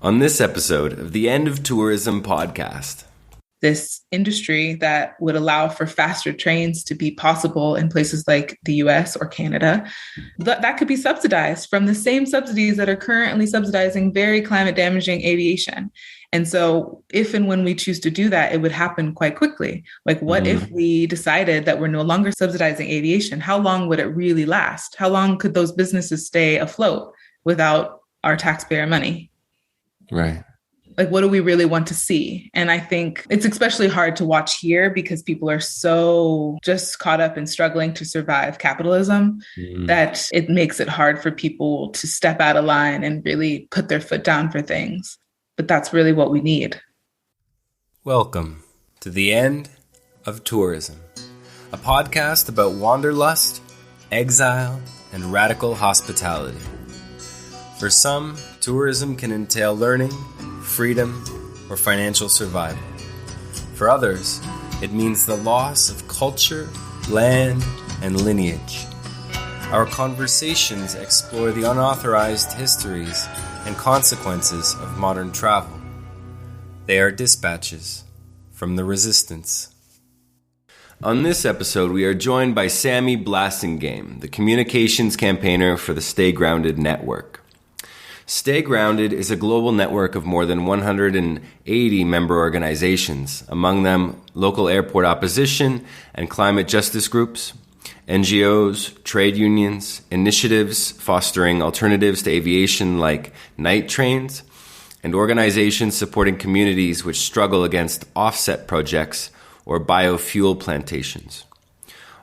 on this episode of the End of Tourism podcast. This industry that would allow for faster trains to be possible in places like the US or Canada, that could be subsidized from the same subsidies that are currently subsidizing very climate damaging aviation. And so if and when we choose to do that, it would happen quite quickly. Like what if we decided that we're no longer subsidizing aviation? How long would it really last? How long could those businesses stay afloat without our taxpayer money? Right. Like, what do we really want to see? And I think it's especially hard to watch here because people are so just caught up in struggling to survive capitalism that it makes it hard for people to step out of line and really put their foot down for things. But that's really what we need. Welcome to the End of Tourism, a podcast about wanderlust, exile, and radical hospitality. For some, tourism can entail learning, freedom, or financial survival. For others, it means the loss of culture, land, and lineage. Our conversations explore the unauthorized histories and consequences of modern travel. They are dispatches from the resistance. On this episode, we are joined by Samie Blasingame, the communications campaigner for the Stay Grounded Network. Stay Grounded is a global network of more than 180 member organizations, among them local airport opposition and climate justice groups, NGOs, trade unions, initiatives fostering alternatives to aviation like night trains, and organizations supporting communities which struggle against offset projects or biofuel plantations.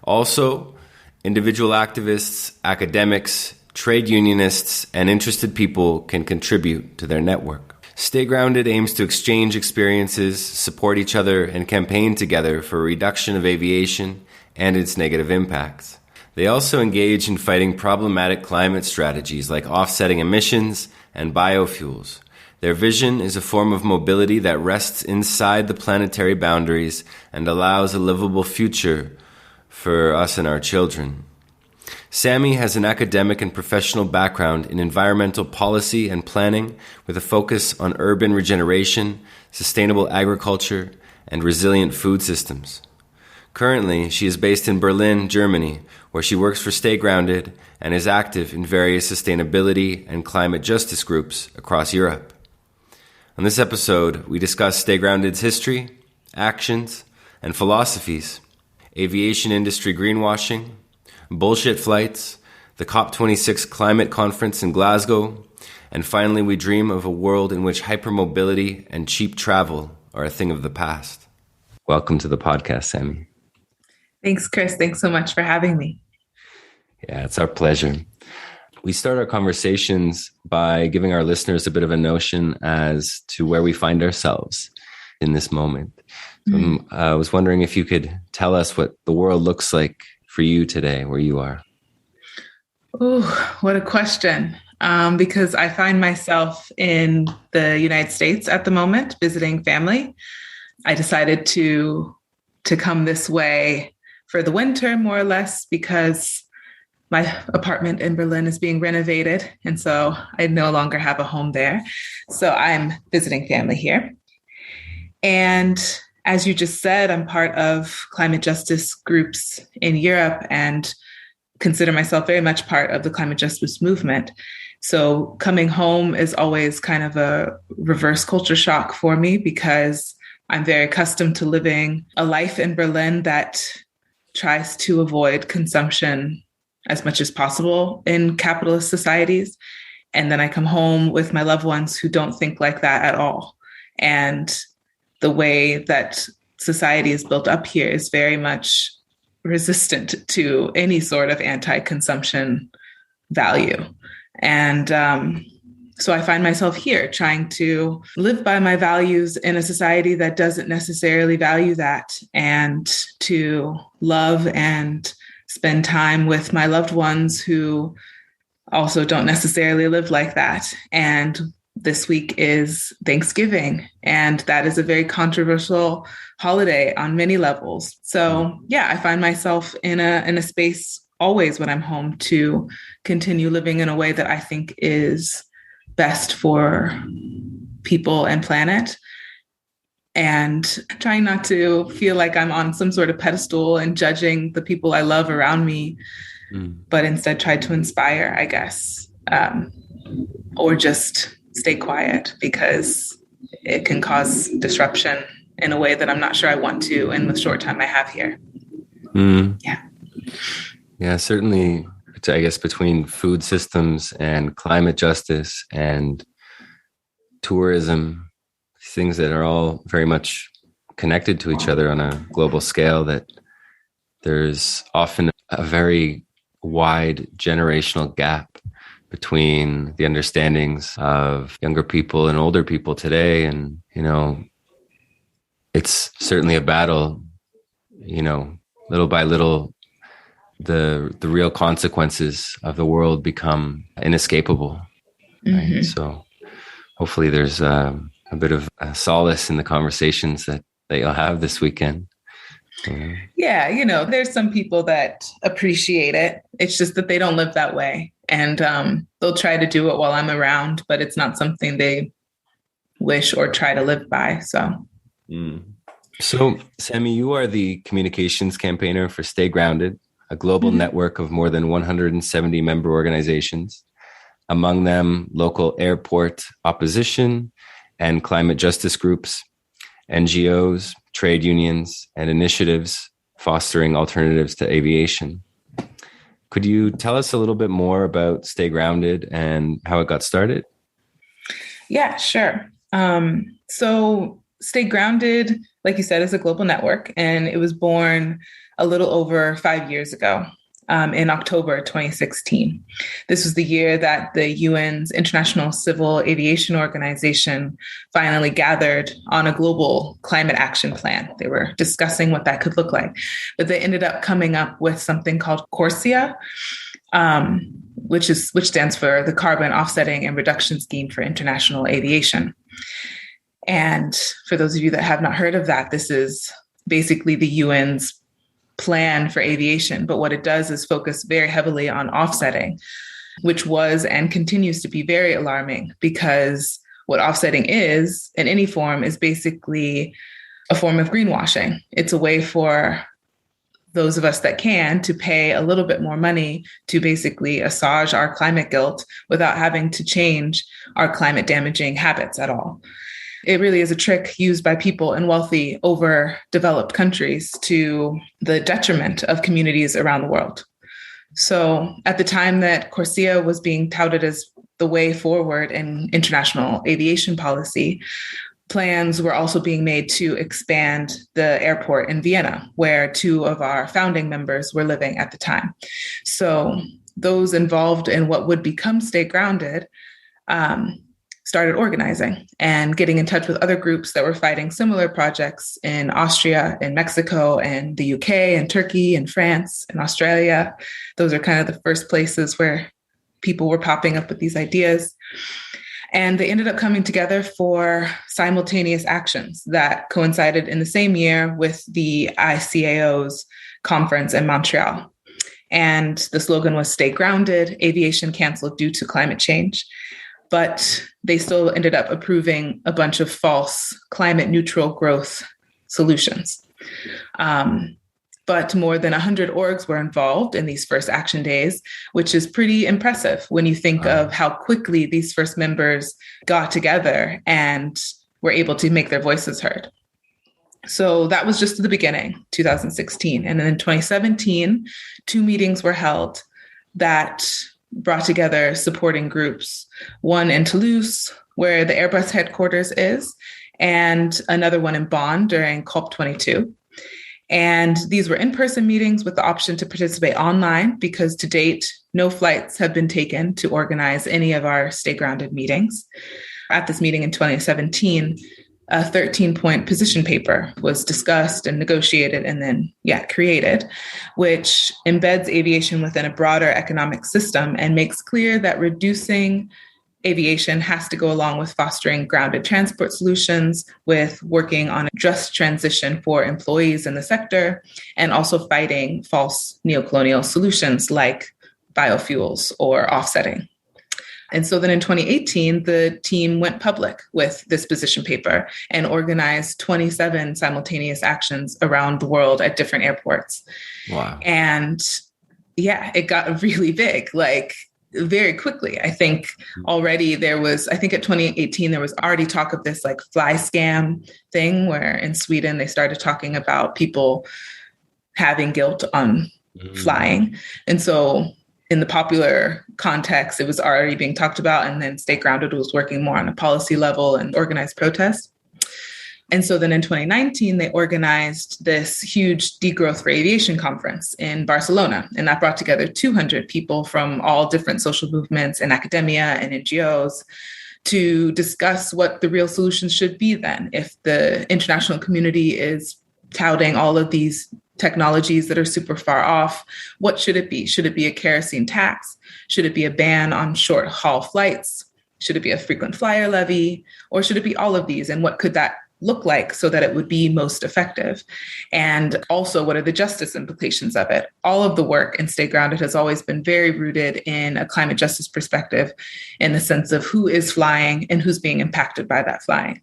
Also, individual activists, academics, trade unionists, and interested people can contribute to their network. Stay Grounded aims to exchange experiences, support each other, and campaign together for a reduction of aviation and its negative impacts. They also engage in fighting problematic climate strategies like offsetting emissions and biofuels. Their vision is a form of mobility that rests inside the planetary boundaries and allows a livable future for us and our children. Samie has an academic and professional background in environmental policy and planning with a focus on urban regeneration, sustainable agriculture, and resilient food systems. Currently, she is based in Berlin, Germany, where she works for Stay Grounded and is active in various sustainability and climate justice groups across Europe. On this episode, we discuss Stay Grounded's history, actions, and philosophies, aviation industry greenwashing, bullshit flights, the COP26 climate conference in Glasgow, and finally we dream of a world in which hypermobility and cheap travel are a thing of the past. Welcome to the podcast, Samie. Thanks, Chris. Thanks so much for having me. Yeah, it's our pleasure. We start our conversations by giving our listeners a bit of a notion as to where we find ourselves in this moment. So, I was wondering if you could tell us what the world looks like for you today, where you are. Oh, what a question. Because I find myself in the United States at the moment, visiting family. I decided to come this way for the winter, more or less, because my apartment in Berlin is being renovated. And so I no longer have a home there. So I'm visiting family here. And as you just said, I'm part of climate justice groups in Europe and consider myself very much part of the climate justice movement. So coming home is always kind of a reverse culture shock for me because I'm very accustomed to living a life in Berlin that tries to avoid consumption as much as possible in capitalist societies. And then I come home with my loved ones who don't think like that at all. And the way that society is built up here is very much resistant to any sort of anti-consumption value. And so I find myself here trying to live by my values in a society that doesn't necessarily value that, and to love and spend time with my loved ones who also don't necessarily live like that. And this week is Thanksgiving, and that is a very controversial holiday on many levels. So yeah, I find myself in a space always when I'm home to continue living in a way that I think is best for people and planet, and trying not to feel like I'm on some sort of pedestal and judging the people I love around me, but instead try to inspire, I guess, or just stay quiet because it can cause disruption in a way that I'm not sure I want to in the short time I have here. Yeah, certainly, I guess, between food systems and climate justice and tourism, things that are all very much connected to each other on a global scale, that there's often a very wide generational gap between the understandings of younger people and older people today. And, it's certainly a battle, little by little, the real consequences of the world become inescapable. Right? So hopefully there's a bit of solace in the conversations that you'll have this weekend. Yeah, there's some people that appreciate it. It's just that they don't live that way. And they'll try to do it while I'm around, but it's not something they wish or try to live by. So, Samie, you are the communications campaigner for Stay Grounded, a global network of more than 170 member organizations, among them local airport opposition and climate justice groups, NGOs, trade unions, and initiatives fostering alternatives to aviation. Could you tell us a little bit more about Stay Grounded and how it got started? Yeah, sure. So Stay Grounded, like you said, is a global network, and it was born a little over 5 years ago. In October 2016. This was the year that the UN's International Civil Aviation Organization finally gathered on a global climate action plan. They were discussing what that could look like, but they ended up coming up with something called CORSIA, which stands for the Carbon Offsetting and Reduction Scheme for International Aviation. And for those of you that have not heard of that, this is basically the UN's plan for aviation. But what it does is focus very heavily on offsetting, which was and continues to be very alarming, because what offsetting is in any form is basically a form of greenwashing. It's a way for those of us that can to pay a little bit more money to basically assuage our climate guilt without having to change our climate damaging habits at all. It really is a trick used by people in wealthy, overdeveloped countries to the detriment of communities around the world. So at the time that CORSIA was being touted as the way forward in international aviation policy, plans were also being made to expand the airport in Vienna, where two of our founding members were living at the time. So those involved in what would become Stay Grounded started organizing and getting in touch with other groups that were fighting similar projects in Austria, in Mexico, and the UK, and Turkey, and France, and Australia. Those are kind of the first places where people were popping up with these ideas. And they ended up coming together for simultaneous actions that coincided in the same year with the ICAO's conference in Montreal. And the slogan was Stay Grounded, Aviation Canceled Due to Climate Change. But they still ended up approving a bunch of false climate neutral growth solutions. But more than 100 orgs were involved in these first action days, which is pretty impressive when you think of how quickly these first members got together and were able to make their voices heard. So that was just the beginning, 2016. And then in 2017, 2 meetings were held that brought together supporting groups, one in Toulouse, where the Airbus headquarters is, and another one in Bonn during COP22. And these were in-person meetings with the option to participate online, because to date, no flights have been taken to organize any of our Stay Grounded meetings. At this meeting in 2017, a 13-point position paper was discussed and negotiated and then, created, which embeds aviation within a broader economic system and makes clear that reducing aviation has to go along with fostering grounded transport solutions, with working on a just transition for employees in the sector, and also fighting false neocolonial solutions like biofuels or offsetting. And so then in 2018, the team went public with this position paper and organized 27 simultaneous actions around the world at different airports. Wow. And yeah, it got really big, like very quickly. I think already I think at 2018, there was already talk of this like fly scam thing where in Sweden, they started talking about people having guilt on flying. And so in the popular context, it was already being talked about. And then Stay Grounded was working more on a policy level and organized protests. And so then in 2019, they organized this huge Degrowth for Aviation conference in Barcelona. And that brought together 200 people from all different social movements and academia and NGOs to discuss what the real solutions should be then. If the international community is touting all of these technologies that are super far off, what should it be? Should it be a kerosene tax? Should it be a ban on short haul flights? Should it be a frequent flyer levy? Or should it be all of these? And what could that look like so that it would be most effective? And also, what are the justice implications of it? All of the work in Stay Grounded has always been very rooted in a climate justice perspective, in the sense of who is flying and who's being impacted by that flying.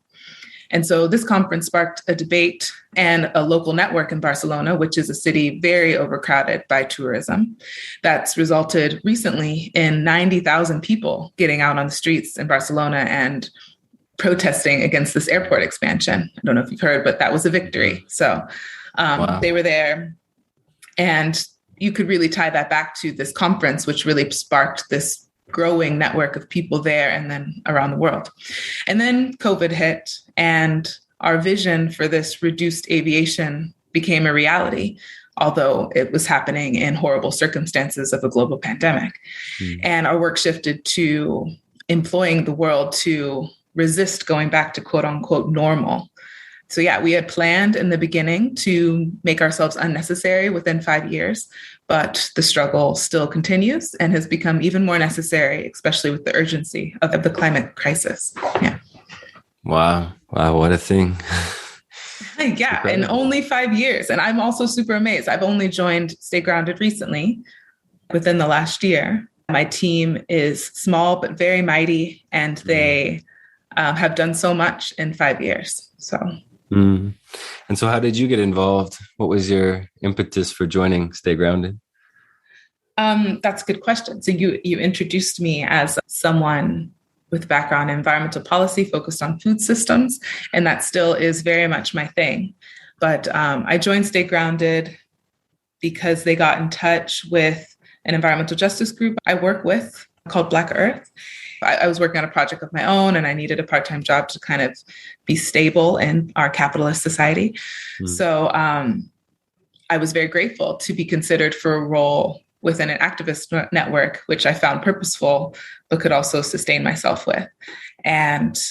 And so this conference sparked a debate and a local network in Barcelona, which is a city very overcrowded by tourism. That's resulted recently in 90,000 people getting out on the streets in Barcelona and protesting against this airport expansion. I don't know if you've heard, but that was a victory. So wow. They were there. And you could really tie that back to this conference, which really sparked this growing network of people there and then around the world. And then COVID hit, and our vision for this reduced aviation became a reality, although it was happening in horrible circumstances of a global pandemic. And our work shifted to employing the world to resist going back to quote unquote normal. So yeah, we had planned in the beginning to make ourselves unnecessary within 5 years, but the struggle still continues and has become even more necessary, especially with the urgency of the climate crisis. Yeah. Wow. What a thing. Yeah. In only 5 years. And I'm also super amazed. I've only joined Stay Grounded recently within the last year. My team is small, but very mighty. And they have done so much in 5 years. So. And so how did you get involved? What was your impetus for joining Stay Grounded? That's a good question. So you introduced me as someone with background in environmental policy focused on food systems, and that still is very much my thing. But I joined Stay Grounded because they got in touch with an environmental justice group I work with called Black Earth. I was working on a project of my own, and I needed a part-time job to kind of be stable in our capitalist society. So I was very grateful to be considered for a role within an activist network, which I found purposeful, but could also sustain myself with. And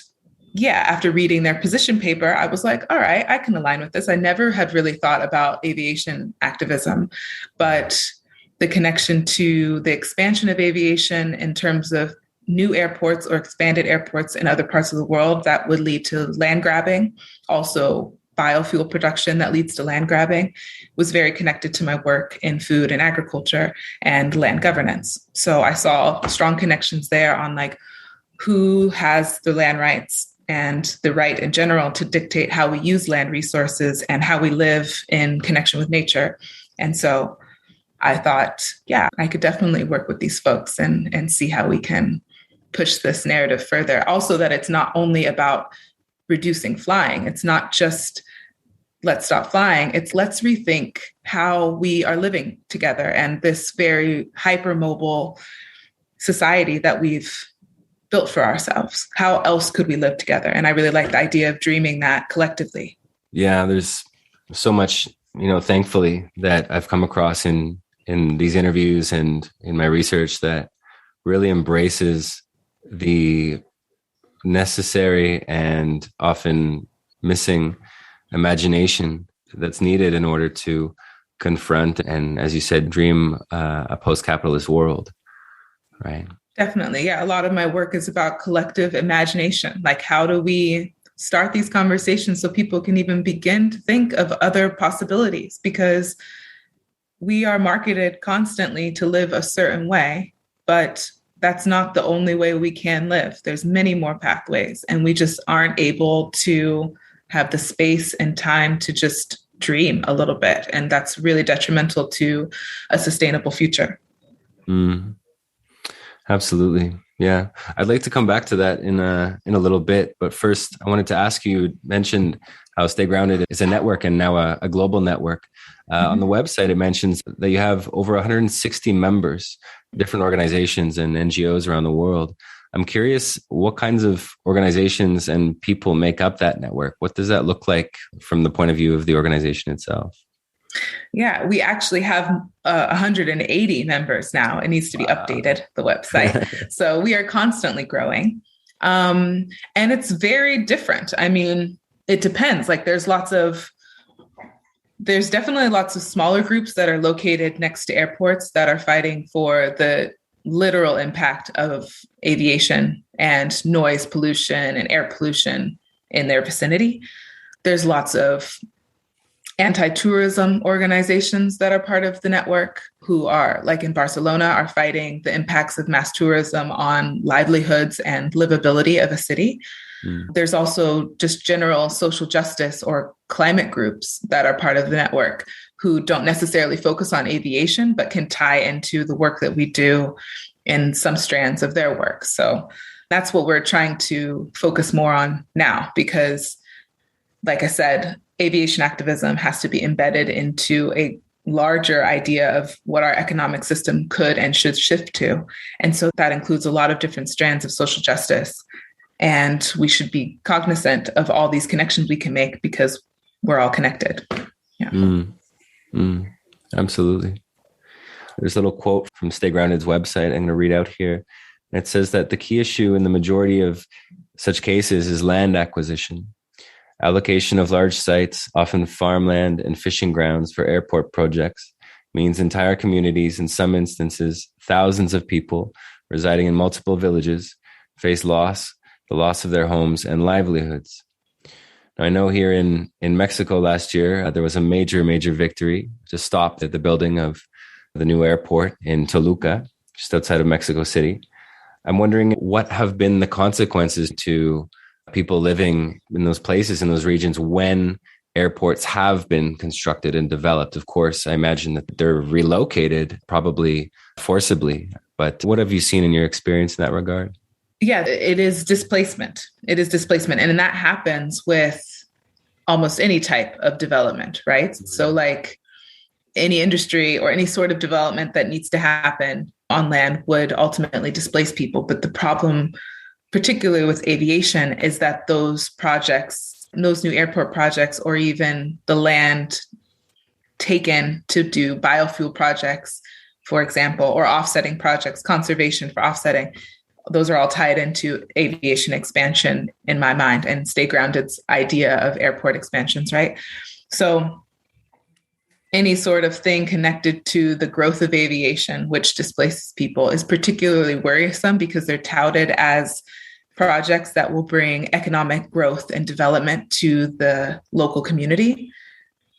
yeah, after reading their position paper, I was like, all right, I can align with this. I never had really thought about aviation activism, but the connection to the expansion of aviation in terms of new airports or expanded airports in other parts of the world that would lead to land grabbing, also biofuel production that leads to land grabbing, was very connected to my work in food and agriculture and land governance. So I saw strong connections there on like who has the land rights and the right in general to dictate how we use land resources and how we live in connection with nature. And so I thought, yeah, I could definitely work with these folks and see how we can push this narrative further. Also, that it's not only about reducing flying. It's not just let's stop flying. It's let's rethink how we are living together and this very hypermobile society that we've built for ourselves. How else could we live together? And I really like the idea of dreaming that collectively. Yeah, there's so much, thankfully, that I've come across in these interviews and in my research that really embraces the necessary and often missing imagination that's needed in order to confront and, as you said, dream a post-capitalist world, right? Definitely. Yeah. A lot of my work is about collective imagination. Like, how do we start these conversations so people can even begin to think of other possibilities? Because we are marketed constantly to live a certain way, but that's not the only way we can live. There's many more pathways, and we just aren't able to have the space and time to just dream a little bit. And that's really detrimental to a sustainable future. Mm, absolutely. Yeah. I'd like to come back to that in a little bit. But first, I wanted to ask you, mentioned how Stay Grounded is a network and now a global network. On the website, it mentions that you have over 160 members, different organizations and NGOs around the world. I'm curious what kinds of organizations and people make up that network. What does that look like from the point of view of the organization itself? Yeah, we actually have 180 members now. It needs to be updated, the website. So we are constantly growing. And it's very different. I mean, it depends. Like there's definitely lots of smaller groups that are located next to airports that are fighting for the literal impact of aviation and noise pollution and air pollution in their vicinity. There's lots of anti-tourism organizations that are part of the network who are, like in Barcelona, are fighting the impacts of mass tourism on livelihoods and livability of a city. There's also just general social justice or climate groups that are part of the network who don't necessarily focus on aviation, but can tie into the work that we do in some strands of their work. So that's what we're trying to focus more on now, because, like I said, aviation activism has to be embedded into a larger idea of what our economic system could and should shift to. And so that includes a lot of different strands of social justice. And we should be cognizant of all these connections we can make because we're all connected. Yeah. Absolutely. There's a little quote from Stay Grounded's website I'm going to read out here. And it says that the key issue in the majority of such cases is land acquisition. Allocation of large sites, often farmland and fishing grounds for airport projects, means entire communities, in some instances, thousands of people residing in multiple villages, face the loss of their homes and livelihoods. Now, I know here in Mexico last year, there was a major victory to stop the building of the new airport in Toluca, just outside of Mexico City. I'm wondering what have been the consequences to people living in those places, in those regions, when airports have been constructed and developed. Of course, I imagine that they're relocated, probably forcibly. But what have you seen in your experience in that regard? Yeah, it is displacement. It is displacement. And that happens with almost any type of development, right? Mm-hmm. So like any industry or any sort of development that needs to happen on land would ultimately displace people. But the problem, particularly with aviation, is that those projects, those new airport projects, or even the land taken to do biofuel projects, for example, or offsetting projects, conservation for offsetting, those are all tied into aviation expansion in my mind, and Stay Grounded's idea of airport expansions, right? So any sort of thing connected to the growth of aviation, which displaces people, is particularly worrisome because they're touted as projects that will bring economic growth and development to the local community.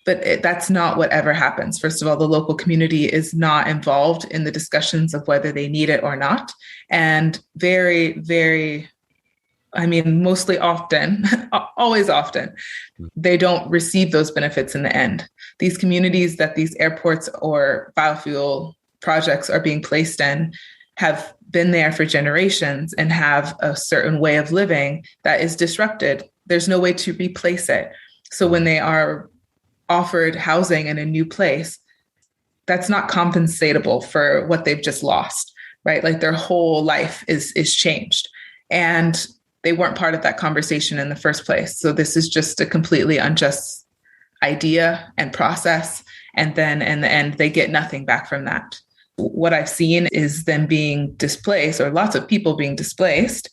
But that's not what ever happens. First of all, the local community is not involved in the discussions of whether they need it or not. And mostly often, always often, they don't receive those benefits in the end. These communities that these airports or biofuel projects are being placed in have been there for generations and have a certain way of living that is disrupted. There's no way to replace it. So when they are offered housing in a new place, that's not compensatable for what they've just lost, right? Like their whole life is changed. And they weren't part of that conversation in the first place. So this is just a completely unjust idea and process. And then in the end, they get nothing back from that. What I've seen is them being displaced, or lots of people being displaced,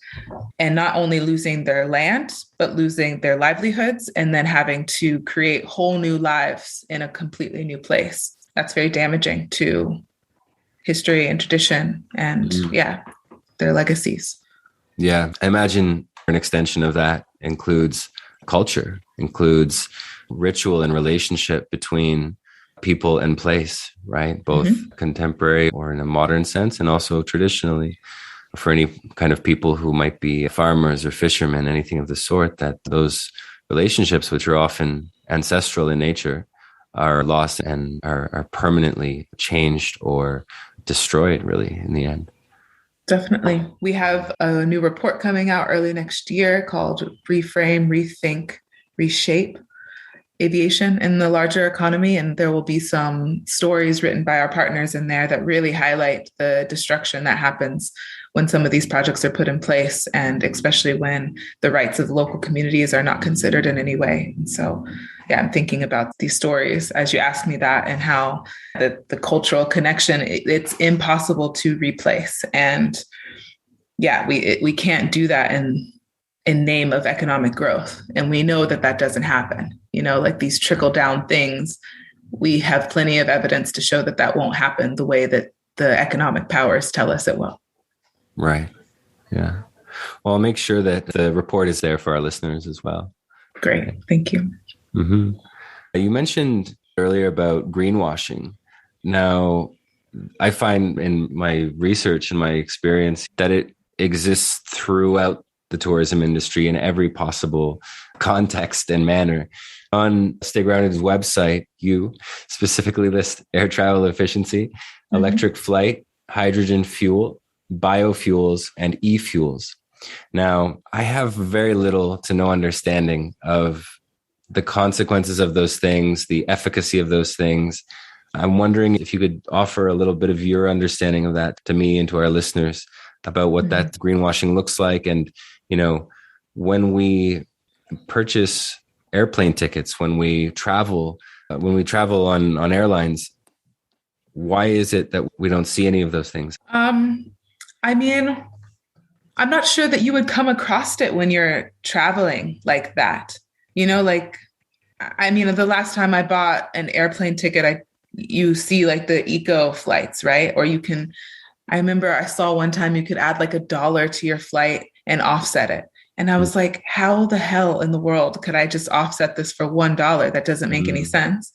and not only losing their land, but losing their livelihoods, and then having to create whole new lives in a completely new place. That's very damaging to history and tradition and their legacies. Yeah, I imagine an extension of that includes culture, includes ritual and relationship between people and place, right? Both contemporary or in a modern sense, and also traditionally. for any kind of people who might be farmers or fishermen, anything of the sort, that those relationships, which are often ancestral in nature, are lost and are permanently changed or destroyed, really, in the end. Definitely. We have a new report coming out early next year called Reframe, Rethink, Reshape Aviation in the Larger Economy. And there will be some stories written by our partners in there that really highlight the destruction that happens when some of these projects are put in place, and especially when the rights of local communities are not considered in any way. And so, yeah, I'm thinking about these stories as you asked me that, and how the cultural connection, it's impossible to replace. And yeah, we can't do that in name of economic growth. And we know that that doesn't happen. Like these trickle down things, we have plenty of evidence to show that that won't happen the way that the economic powers tell us it will. Right. Yeah. Well, I'll make sure that the report is there for our listeners as well. Great. Thank you. Mm-hmm. You mentioned earlier about greenwashing. Now, I find in my research and my experience that it exists throughout the tourism industry in every possible context and manner. On Stay Grounded's website, you specifically list air travel efficiency, electric flight, hydrogen fuel, biofuels, and e-fuels. Now, I have very little to no understanding of the consequences of those things, the efficacy of those things. I'm wondering if you could offer a little bit of your understanding of that to me and to our listeners about what that greenwashing looks like. And, when we purchase airplane tickets, when we travel on airlines, why is it that we don't see any of those things? I mean, I'm not sure that you would come across it when you're traveling like that. The last time I bought an airplane ticket, you see like the eco flights, right? Or I remember I saw one time you could add like $1 to your flight and offset it. And I was like, how the hell in the world could I just offset this for $1? That doesn't make any sense.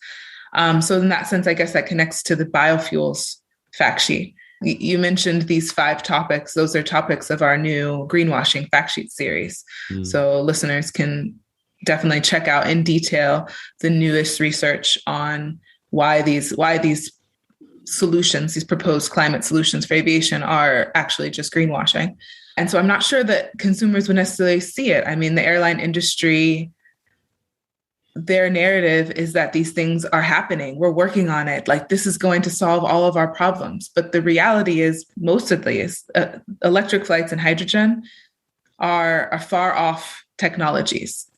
So in that sense, I guess that connects to the biofuels fact sheet. You mentioned these 5 topics. Those are topics of our new greenwashing fact sheet series. So listeners can definitely check out in detail the newest research on why these solutions, these proposed climate solutions for aviation, are actually just greenwashing. And so I'm not sure that consumers would necessarily see it. I mean, the airline industry, their narrative is that these things are happening. We're working on it. Like, this is going to solve all of our problems. But the reality is, mostly, electric flights and hydrogen are far off technologies.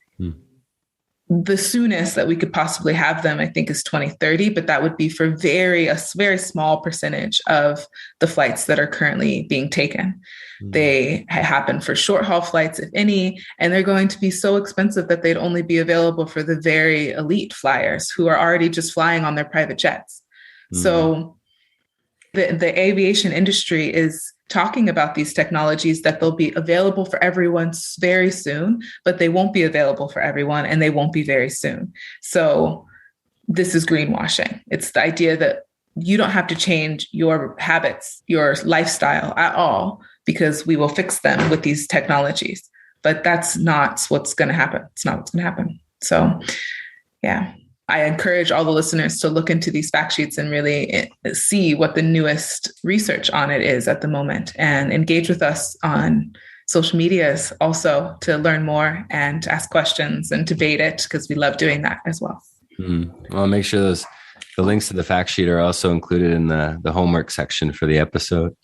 The soonest that we could possibly have them, I think, is 2030, but that would be for a very small percentage of the flights that are currently being taken. They happen for short haul flights, if any, and they're going to be so expensive that they'd only be available for the very elite flyers who are already just flying on their private jets. So the aviation industry is talking about these technologies that they'll be available for everyone very soon, but they won't be available for everyone, and they won't be very soon. So this is greenwashing. It's the idea that you don't have to change your habits, your lifestyle at all, because we will fix them with these technologies. But that's not what's going to happen. It's not what's going to happen. So, yeah. I encourage all the listeners to look into these fact sheets and really see what the newest research on it is at the moment, and engage with us on social medias also to learn more and to ask questions and debate it, because we love doing that as well. Well, I'll make sure the links to the fact sheet are also included in the homework section for the episode.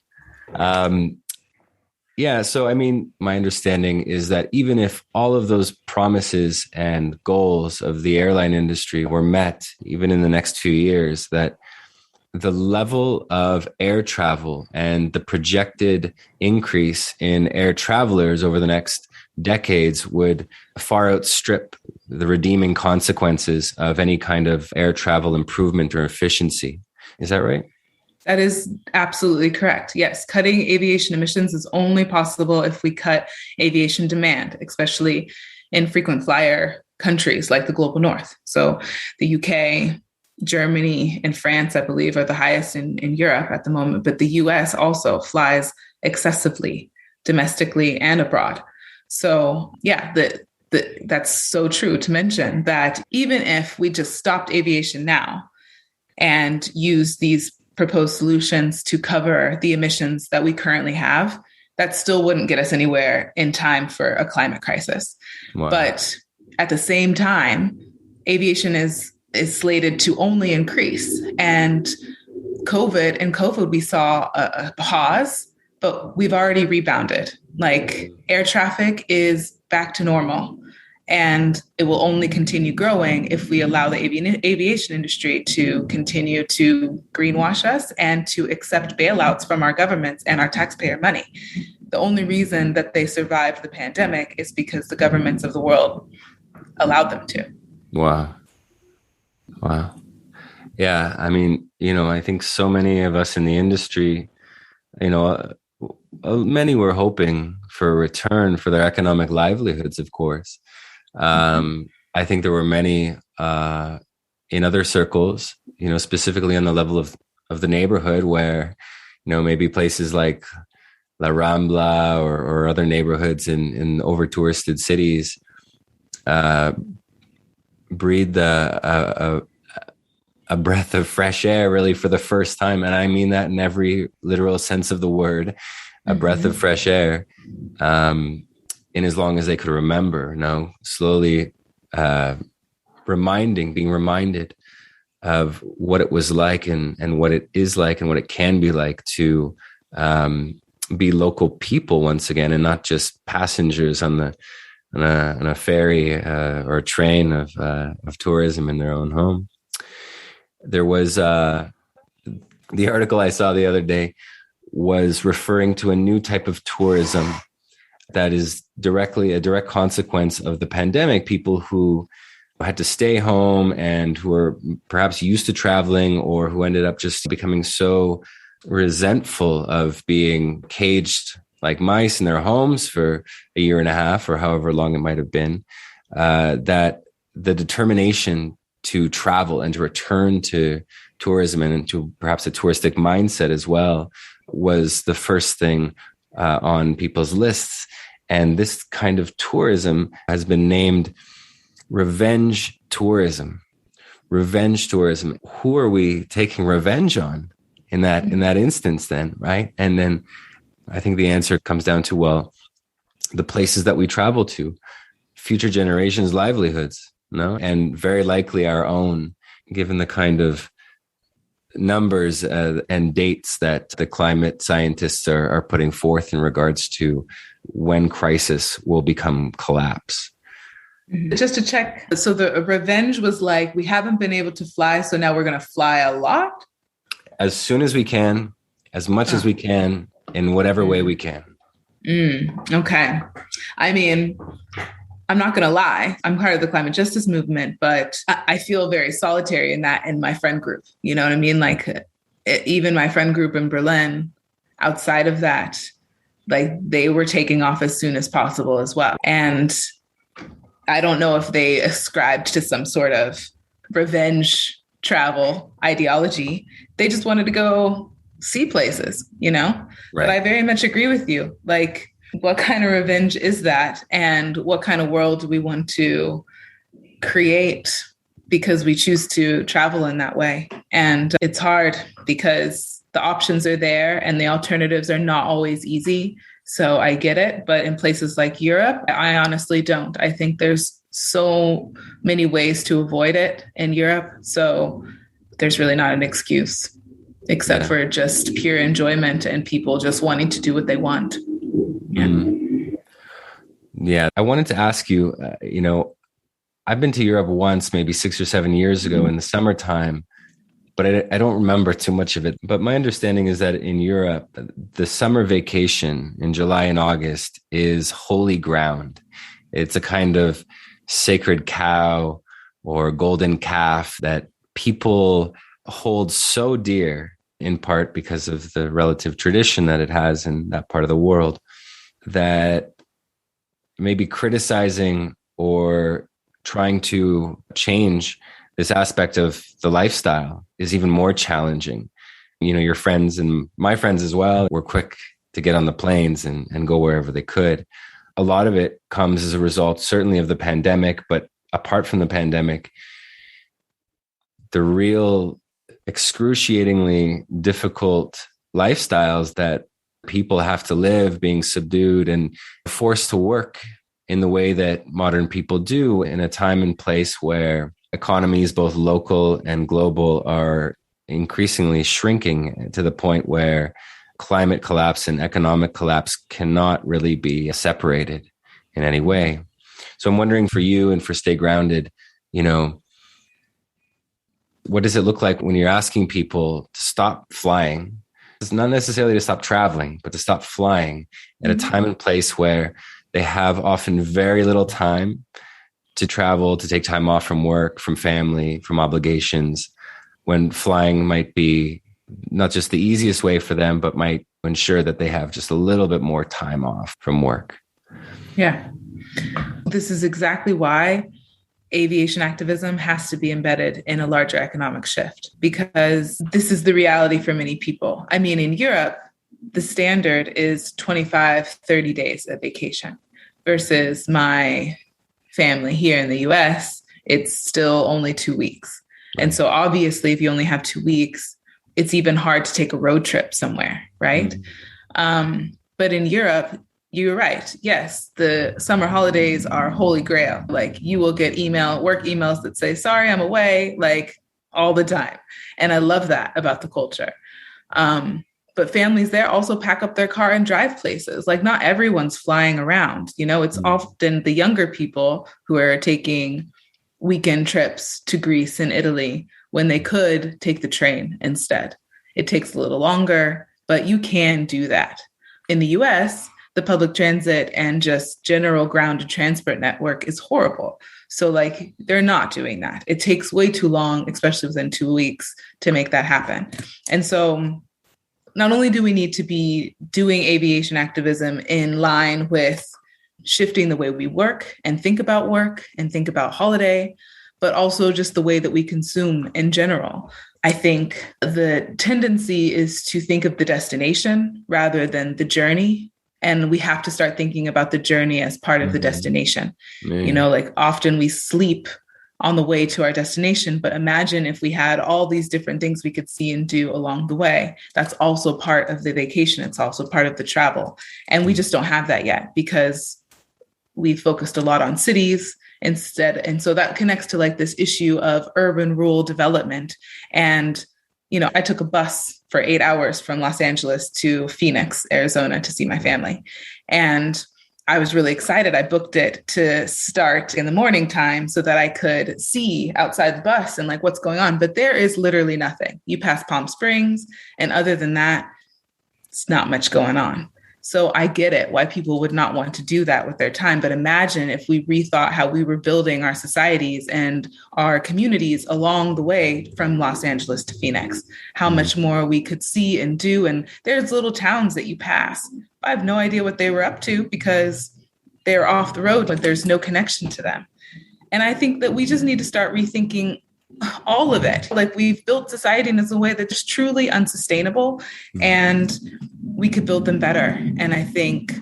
Yeah. So, my understanding is that even if all of those promises and goals of the airline industry were met, even in the next few years, that the level of air travel and the projected increase in air travelers over the next decades would far outstrip the redeeming consequences of any kind of air travel improvement or efficiency. Is that right? That is absolutely correct. Yes, cutting aviation emissions is only possible if we cut aviation demand, especially in frequent flyer countries like the global north. So the UK, Germany, and France, I believe, are the highest in Europe at the moment. But the US also flies excessively, domestically and abroad. So yeah, that's so true to mention that even if we just stopped aviation now and use these proposed solutions to cover the emissions that we currently have, that still wouldn't get us anywhere in time for a climate crisis. Wow. But at the same time, aviation is slated to only increase. And COVID, we saw a pause, but we've already rebounded. Like air traffic is back to normal. And it will only continue growing if we allow the aviation industry to continue to greenwash us and to accept bailouts from our governments and our taxpayer money. The only reason that they survived the pandemic is because the governments of the world allowed them to. Wow. Yeah. I mean, I think so many of us in the industry, many were hoping for a return for their economic livelihoods, of course. I think there were many in other circles, specifically on the level of the neighborhood where, maybe places like La Rambla or other neighborhoods in over-touristed cities breathed a breath of fresh air really for the first time. And I mean that in every literal sense of the word, a breath of fresh air. In as long as they could remember, slowly being reminded of what it was like and what it is like and what it can be like to be local people once again, and not just passengers on a ferry or a train of tourism in their own home. There was the article I saw the other day was referring to a new type of tourism that is a direct consequence of the pandemic. People who had to stay home and who were perhaps used to traveling, or who ended up just becoming so resentful of being caged like mice in their homes for a year and a half or however long it might have been, that the determination to travel and to return to tourism and into perhaps a touristic mindset as well was the first thing on people's lists. And this kind of tourism has been named revenge tourism. Revenge tourism. Who are we taking revenge on in that instance then, right? And then I think the answer comes down to, well, the places that we travel to, future generations' livelihoods, and very likely our own, given the kind of numbers and dates that the climate scientists are putting forth in regards to when crisis will become collapse. Just to check, so the revenge was like, we haven't been able to fly, so now we're going to fly a lot? As soon as we can, as much as we can, in whatever way we can. Okay. I mean, I'm not going to lie. I'm part of the climate justice movement, but I feel very solitary in my friend group. You know what I mean? Like even my friend group in Berlin, outside of that, like they were taking off as soon as possible as well. And I don't know if they ascribed to some sort of revenge travel ideology. They just wanted to go see places, Right. But I very much agree with you. Like, what kind of revenge is that? And what kind of world do we want to create because we choose to travel in that way? And it's hard because the options are there and the alternatives are not always easy. So I get it. But in places like Europe, I honestly don't. I think there's so many ways to avoid it in Europe. So there's really not an excuse except for just pure enjoyment and people just wanting to do what they want. Yeah. I wanted to ask you, I've been to Europe once, maybe 6 or 7 years ago in the summertime, but I don't remember too much of it. But my understanding is that in Europe, the summer vacation in July and August is holy ground. It's a kind of sacred cow or golden calf that people hold so dear, in part because of the relative tradition that it has in that part of the world, that maybe criticizing or trying to change this aspect of the lifestyle is even more challenging. Your friends and my friends as well were quick to get on the planes and go wherever they could. A lot of it comes as a result, certainly of the pandemic, but apart from the pandemic, the real excruciatingly difficult lifestyles that people have to live, being subdued and forced to work in the way that modern people do in a time and place where economies, both local and global, are increasingly shrinking to the point where climate collapse and economic collapse cannot really be separated in any way. So I'm wondering for you and for Stay Grounded, what does it look like when you're asking people to stop flying? It's not necessarily to stop traveling, but to stop flying at a time and place where they have often very little time to travel, to take time off from work, from family, from obligations, when flying might be not just the easiest way for them, but might ensure that they have just a little bit more time off from work. Yeah. This is exactly why aviation activism has to be embedded in a larger economic shift, because this is the reality for many people. I mean, in Europe, the standard is 25, 30 days of vacation versus my family here in the US, it's still only 2 weeks. And so obviously, if you only have 2 weeks, it's even hard to take a road trip somewhere, right? But in Europe, you're right. Yes, the summer holidays are holy grail. Like you will get work emails that say, sorry, I'm away, like all the time. And I love that about the culture. But families there also pack up their car and drive places. Like not everyone's flying around. It's often the younger people who are taking weekend trips to Greece and Italy when they could take the train instead. It takes a little longer, but you can do that. In the US, the public transit and just general ground transport network is horrible. So like they're not doing that. It takes way too long, especially within 2 weeks, to make that happen. And so not only do we need to be doing aviation activism in line with shifting the way we work and think about holiday, but also just the way that we consume in general. I think the tendency is to think of the destination rather than the journey. And we have to start thinking about the journey as part of the destination. Like often we sleep on the way to our destination, but imagine if we had all these different things we could see and do along the way. That's also part of the vacation. It's also part of the travel. And we just don't have that yet because we've focused a lot on cities instead. And so that connects to like this issue of urban rural development. And, I took a bus for 8 hours from Los Angeles to Phoenix, Arizona to see my family. And I was really excited. I booked it to start in the morning time so that I could see outside the bus and like what's going on. But there is literally nothing. You pass Palm Springs. And other than that, it's not much going on. So I get it, why people would not want to do that with their time. But imagine if we rethought how we were building our societies and our communities along the way from Los Angeles to Phoenix, how much more we could see and do. And there's little towns that you pass. I have no idea what they were up to because they're off the road, but there's no connection to them. And I think that we just need to start rethinking all of it. Like we've built society in a way that's truly unsustainable and we could build them better. And I think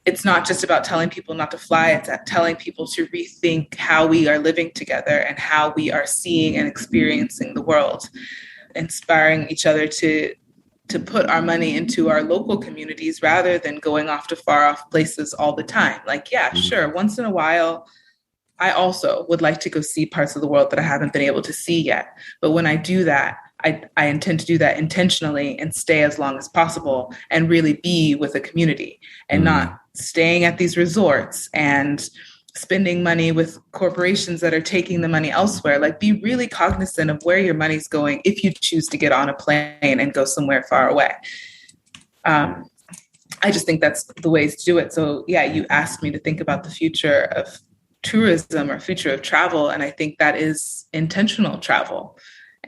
it's not just about telling people not to fly. It's telling people to rethink how we are living together and how we are seeing and experiencing the world, inspiring each other to put our money into our local communities rather than going off to far off places all the time. Like, yeah, sure. Once in a while, I also would like to go see parts of the world that I haven't been able to see yet. But when I do that, I intend to do that intentionally and stay as long as possible and really be with a community and not staying at these resorts and spending money with corporations that are taking the money elsewhere. Like be really cognizant of where your money's going if you choose to get on a plane and go somewhere far away. I just think that's the ways to do it. So yeah, you asked me to think about the future of tourism or future of travel. And I think that is intentional travel.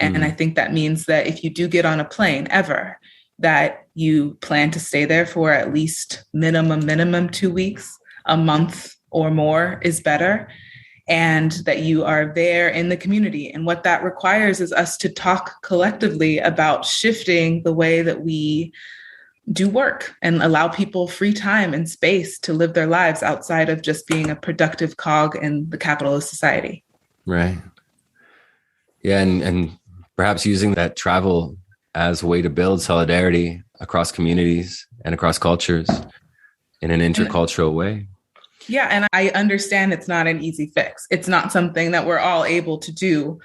And I think that means that if you do get on a plane ever, that you plan to stay there for at least minimum 2 weeks, a month or more is better. And that you are there in the community. And what that requires is us to talk collectively about shifting the way that we do work and allow people free time and space to live their lives outside of just being a productive cog in the capitalist society. Right. Yeah. And perhaps using that travel as a way to build solidarity across communities and across cultures in an intercultural way. Yeah. And I understand it's not an easy fix. It's not something that we're all able to do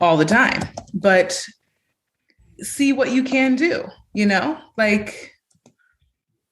all the time, but see what you can do, like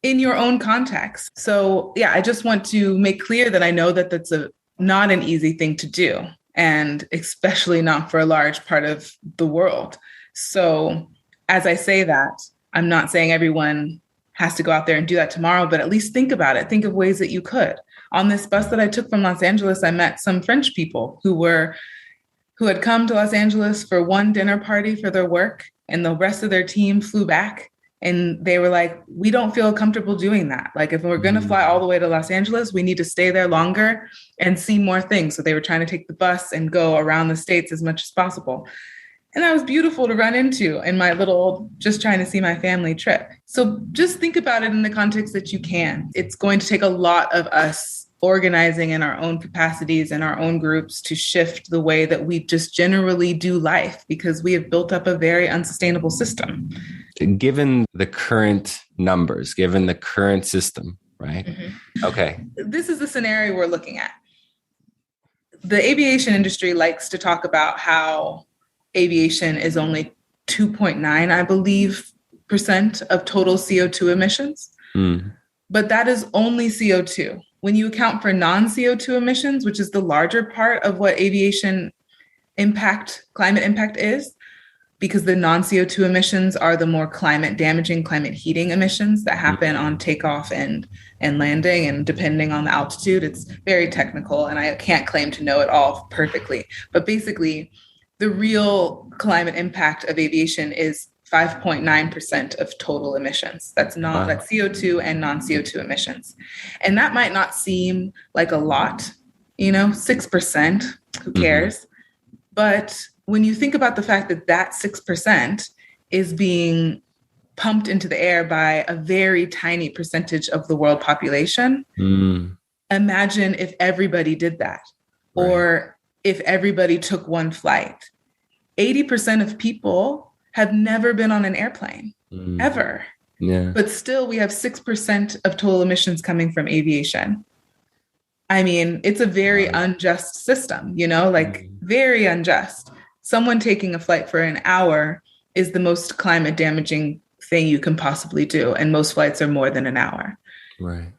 in your own context. So yeah, I just want to make clear that I know that that's not an easy thing to do, and especially not for a large part of the world. So as I say that, I'm not saying everyone has to go out there and do that tomorrow, but at least think about it. Think of ways that you could. On this bus that I took from Los Angeles, I met some French people who had come to Los Angeles for one dinner party for their work, and the rest of their team flew back. And they were like, we don't feel comfortable doing that. Like, if we're going to fly all the way to Los Angeles, we need to stay there longer and see more things. So they were trying to take the bus and go around the States as much as possible. And that was beautiful to run into in my little, just trying to see my family trip. So just think about it in the context that you can. It's going to take a lot of us organizing in our own capacities and our own groups to shift the way that we just generally do life, because we have built up a very unsustainable system. Given the current numbers, given the current system, right? Mm-hmm. Okay. This is the scenario we're looking at. The aviation industry likes to talk about how aviation is only 2.9, I believe, % of total CO2 emissions. But that is only CO2. When you account for non-CO2 emissions, which is the larger part of what aviation climate impact is, because the non-CO2 emissions are the more climate damaging, climate heating emissions that happen on takeoff and landing. And depending on the altitude, it's very technical, and I can't claim to know it all perfectly. But basically, the real climate impact of aviation is 5.9% of total emissions. That's CO2 and non-CO2 emissions. And that might not seem like a lot, 6%, who cares? But when you think about the fact that that 6% is being pumped into the air by a very tiny percentage of the world population, imagine if everybody did that, or if everybody took one flight. 80% of people have never been on an airplane, ever. Yeah. But still, we have 6% of total emissions coming from aviation. I mean, it's a very unjust system, very unjust. Someone taking a flight for an hour is the most climate damaging thing you can possibly do. And most flights are more than an hour. Right.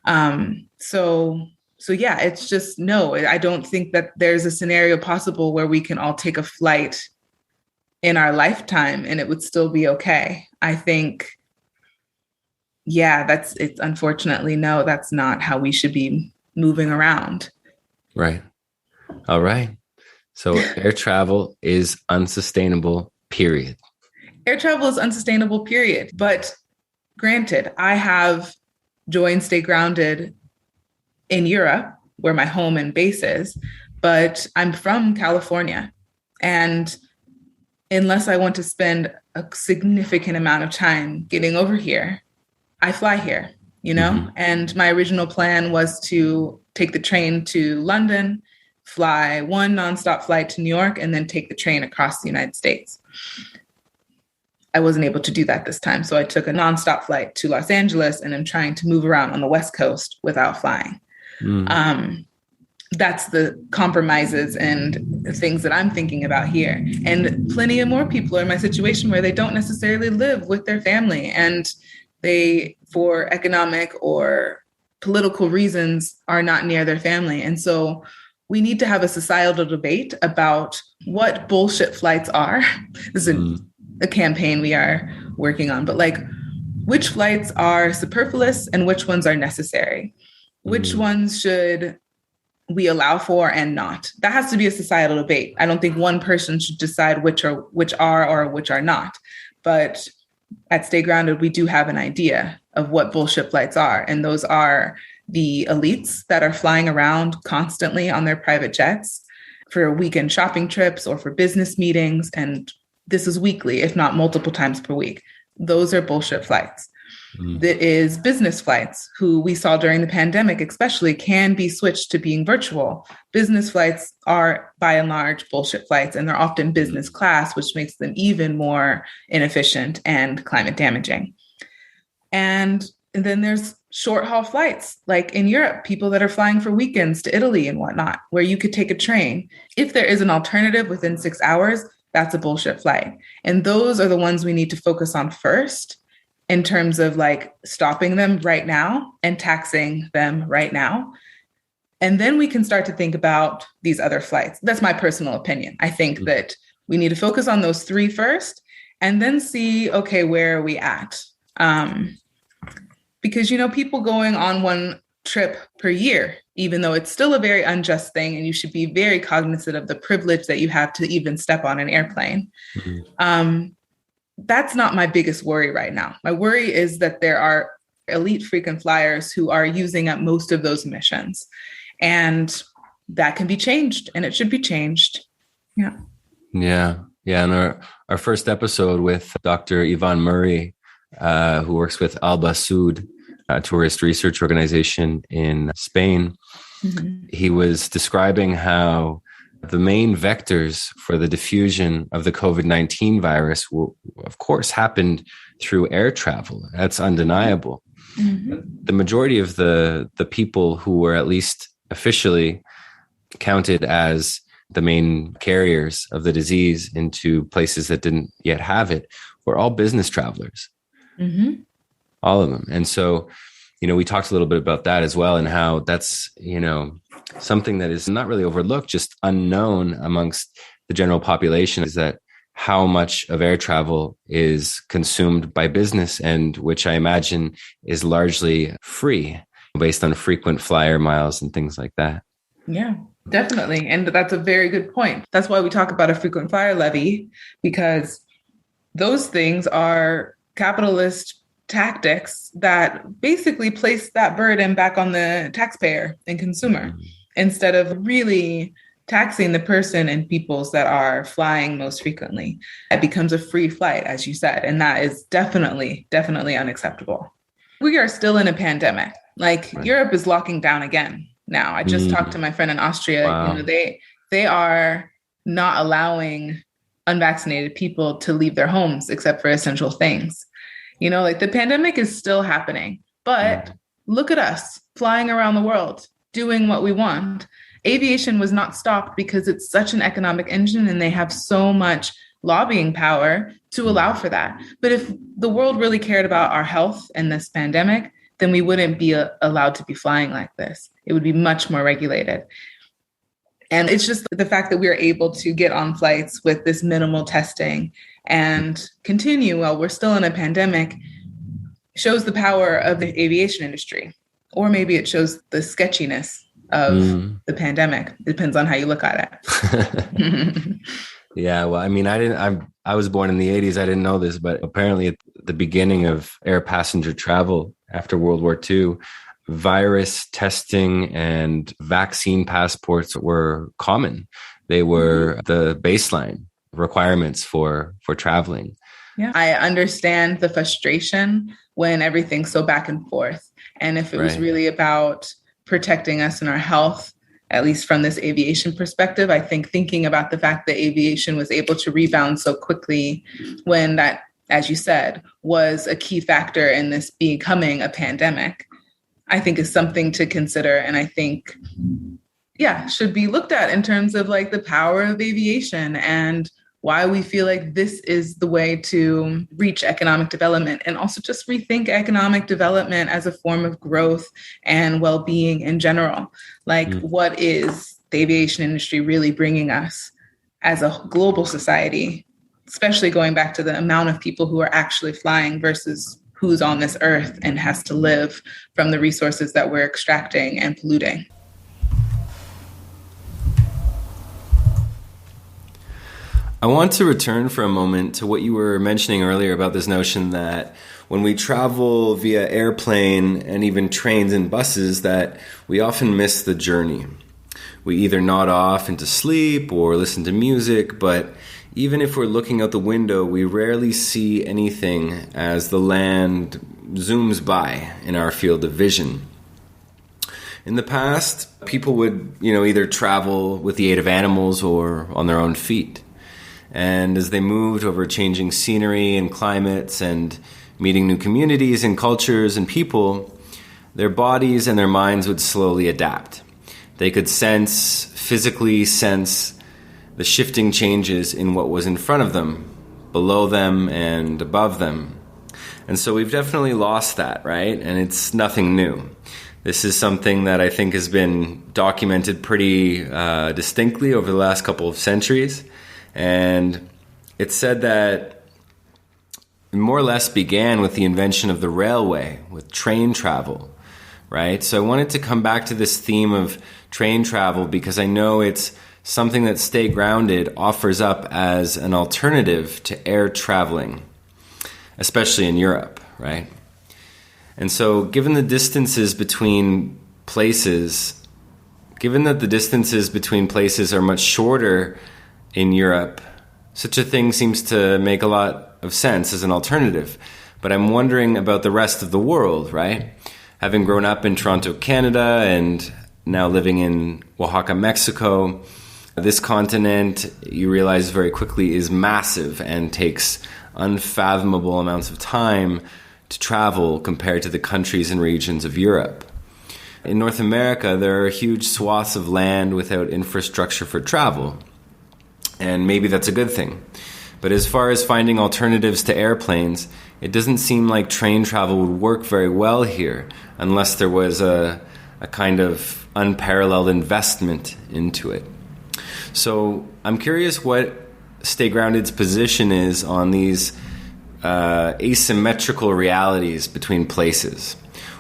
So yeah, it's just, no, I don't think that there's a scenario possible where we can all take a flight in our lifetime and it would still be okay. I think, it's unfortunately, no, that's not how we should be moving around. Right. All right. So air travel is unsustainable, period. Air travel is unsustainable, period. But granted, I have joined Stay Grounded in Europe, where my home and base is, but I'm from California. And unless I want to spend a significant amount of time getting over here, I fly here, And my original plan was to take the train to London, fly one nonstop flight to New York, and then take the train across the United States. I wasn't able to do that this time. So I took a nonstop flight to Los Angeles, and I'm trying to move around on the West Coast without flying. That's the compromises and the things that I'm thinking about here. And plenty of more people are in my situation where they don't necessarily live with their family, and they, for economic or political reasons, are not near their family. And so we need to have a societal debate about what bullshit flights are. This is a campaign we are working on, but which flights are superfluous and which ones are necessary? Which ones should we allow for and not? That has to be a societal debate. I don't think one person should decide which are or which are not. But at Stay Grounded, we do have an idea of what bullshit flights are. And those are the elites that are flying around constantly on their private jets for weekend shopping trips or for business meetings. And this is weekly, if not multiple times per week. Those are bullshit flights. that is business flights, who we saw during the pandemic especially can be switched to being virtual. Business flights are by and large bullshit flights, and they're often business class, which makes them even more inefficient and climate damaging. And then there's short haul flights, like in Europe, people that are flying for weekends to Italy and whatnot, where you could take a train. If there is an alternative within 6 hours, that's a bullshit flight. And those are the ones we need to focus on first in terms of like stopping them right now and taxing them right now. And then we can start to think about these other flights. That's my personal opinion. I think that we need to focus on those three first and then see, okay, where are we at? Because, people going on one trip per year, even though it's still a very unjust thing, and you should be very cognizant of the privilege that you have to even step on an airplane. That's not my biggest worry right now. My worry is that there are elite frequent flyers who are using up most of those emissions, and that can be changed, and it should be changed. Yeah. And our first episode with Dr. Yvonne Murray, who works with Alba Sud, a tourist research organization in Spain. He was describing how the main vectors for the diffusion of the COVID-19 virus will, of course, happened through air travel. That's undeniable. The majority of the people who were at least officially counted as the main carriers of the disease into places that didn't yet have it were all business travelers. All of them. And so, we talked a little bit about that as well, and how that's, something that is not really overlooked, just unknown amongst the general population, is that how much of air travel is consumed by business, and which I imagine is largely free based on frequent flyer miles and things like that. Yeah, definitely. And that's a very good point. That's why we talk about a frequent flyer levy, because those things are capitalist tactics that basically place that burden back on the taxpayer and consumer instead of really taxing the person and peoples that are flying most frequently. It becomes a free flight, as you said, and that is definitely unacceptable. We are still in a pandemic. Like Europe is locking down again now. I just talked to my friend in Austria. Wow. They are not allowing unvaccinated people to leave their homes except for essential things. The pandemic is still happening, but look at us flying around the world, doing what we want. Aviation was not stopped because it's such an economic engine and they have so much lobbying power to allow for that. But if the world really cared about our health and this pandemic, then we wouldn't be allowed to be flying like this. It would be much more regulated. And it's just the fact that we're able to get on flights with this minimal testing and continue while we're still in a pandemic shows the power of the aviation industry. Or maybe it shows the sketchiness of the pandemic. Depends on how you look at it. Yeah, well, I was born in the 80s. I didn't know this, but apparently at the beginning of air passenger travel after World War II, virus testing and vaccine passports were common. They were the baseline requirements for traveling. Yeah, I understand the frustration when everything's so back and forth. And if it was really about protecting us and our health, at least from this aviation perspective, I think thinking about the fact that aviation was able to rebound so quickly when that, as you said, was a key factor in this becoming a pandemic, I think is something to consider. And I think, should be looked at in terms of like the power of aviation and why we feel like this is the way to reach economic development, and also just rethink economic development as a form of growth and well-being in general. Like, what is the aviation industry really bringing us as a global society, especially going back to the amount of people who are actually flying versus who's on this earth and has to live from the resources that we're extracting and polluting. I want to return for a moment to what you were mentioning earlier about this notion that when we travel via airplane and even trains and buses, that we often miss the journey. We either nod off into sleep or listen to music, but even if we're looking out the window, we rarely see anything as the land zooms by in our field of vision. In the past, people would, either travel with the aid of animals or on their own feet. And as they moved over changing scenery and climates and meeting new communities and cultures and people, their bodies and their minds would slowly adapt. They could physically sense the shifting changes in what was in front of them, below them, and above them. And so we've definitely lost that, right? And it's nothing new. This is something that I think has been documented pretty distinctly over the last couple of centuries. And it's said that it more or less began with the invention of the railway, with train travel, right? So I wanted to come back to this theme of train travel because I know it's something that Stay Grounded offers up as an alternative to air traveling, especially in Europe, right? And so given that the distances between places are much shorter in Europe, such a thing seems to make a lot of sense as an alternative. But I'm wondering about the rest of the world, right? Having grown up in Toronto, Canada, and now living in Oaxaca, Mexico, this continent, you realize very quickly, is massive and takes unfathomable amounts of time to travel compared to the countries and regions of Europe. In North America, there are huge swaths of land without infrastructure for travel. And maybe that's a good thing. But as far as finding alternatives to airplanes, it doesn't seem like train travel would work very well here unless there was a kind of unparalleled investment into it. So I'm curious what Stay Grounded's position is on these asymmetrical realities between places.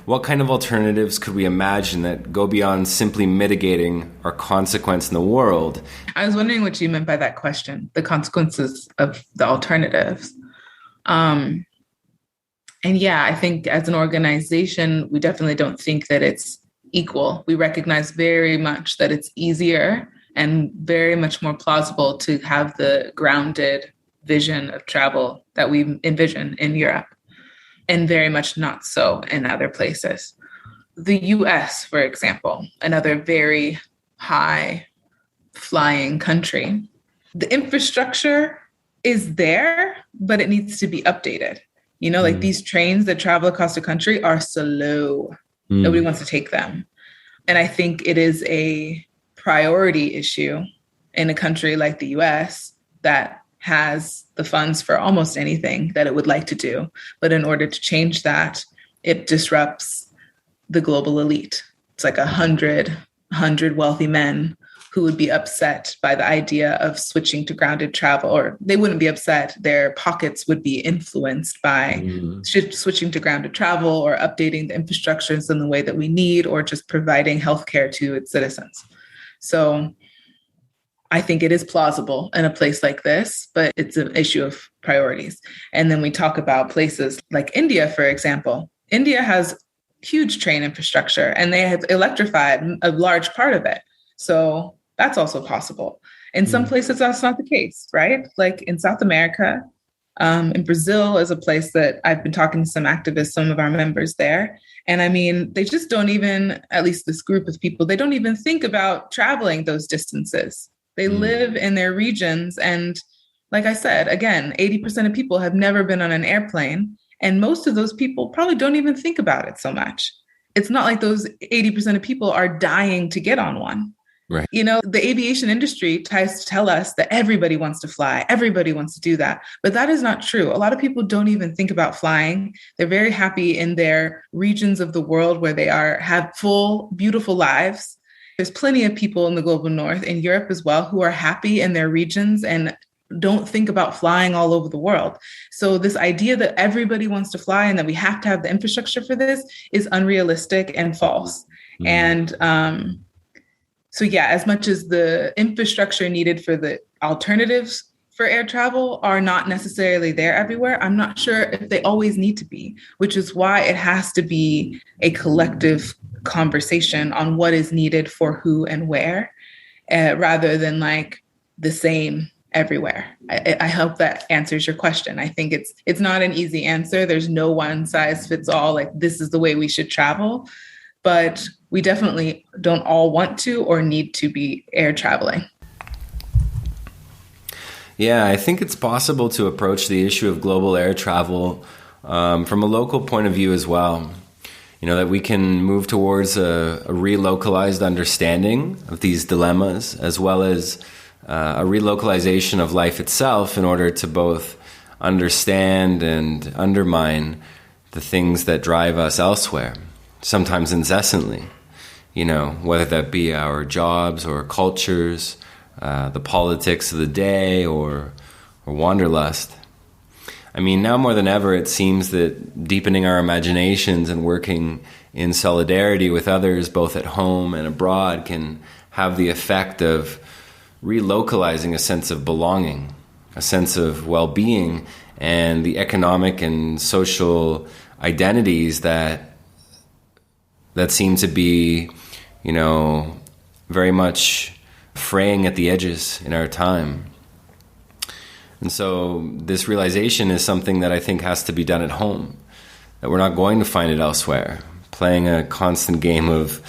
What kind of alternatives could we imagine that go beyond simply mitigating our consequence in the world? I was wondering what you meant by that question, the consequences of the alternatives. And yeah, I think as an organization, we definitely don't think that it's equal. We recognize very much that it's easier and very much more plausible to have the grounded vision of travel that we envision in Europe, and very much not so in other places. The US, for example, another very high flying country, the infrastructure is there, but it needs to be updated. Like these trains that travel across the country are slow. Nobody wants to take them. And I think it is a priority issue in a country like the US that has the funds for almost anything that it would like to do. But in order to change that, it disrupts the global elite. It's like 100 wealthy men who would be upset by the idea of switching to grounded travel, or they wouldn't be upset. Their pockets would be influenced by switching to grounded travel or updating the infrastructures in the way that we need, or just providing healthcare to its citizens. So I think it is plausible in a place like this, but it's an issue of priorities. And then we talk about places like India, for example. India has huge train infrastructure and they have electrified a large part of it. So that's also possible. In some places, that's not the case, right? Like in South America, in Brazil is a place that I've been talking to some activists, some of our members there. And I mean, they just don't even, at least this group of people, they don't even think about traveling those distances. They live in their regions. And like I said, again, 80% of people have never been on an airplane. And most of those people probably don't even think about it so much. It's not like those 80% of people are dying to get on one. Right. The aviation industry tries to tell us that everybody wants to fly. Everybody wants to do that. But that is not true. A lot of people don't even think about flying. They're very happy in their regions of the world where they have full, beautiful lives. There's plenty of people in the global north, in Europe as well, who are happy in their regions and don't think about flying all over the world. So this idea that everybody wants to fly and that we have to have the infrastructure for this is unrealistic and false. And so yeah, as much as the infrastructure needed for the alternatives for air travel are not necessarily there everywhere. I'm not sure if they always need to be, which is why it has to be a collective conversation on what is needed for who and where, rather than like the same everywhere. I hope that answers your question. I think it's not an easy answer. There's no one size fits all, like this is the way we should travel, but we definitely don't all want to or need to be air traveling. Yeah, I think it's possible to approach the issue of global air travel from a local point of view as well. You know, that we can move towards a relocalized understanding of these dilemmas, as well as a relocalization of life itself in order to both understand and undermine the things that drive us elsewhere, sometimes incessantly, you know, whether that be our jobs or cultures, the politics of the day, or wanderlust. I mean, now more than ever, it seems that deepening our imaginations and working in solidarity with others, both at home and abroad, can have the effect of relocalizing a sense of belonging, a sense of well-being, and the economic and social identities that seem to be, you know, very much fraying at the edges in our time. And so this realization is something that I think has to be done at home, that we're not going to find it elsewhere, playing a constant game of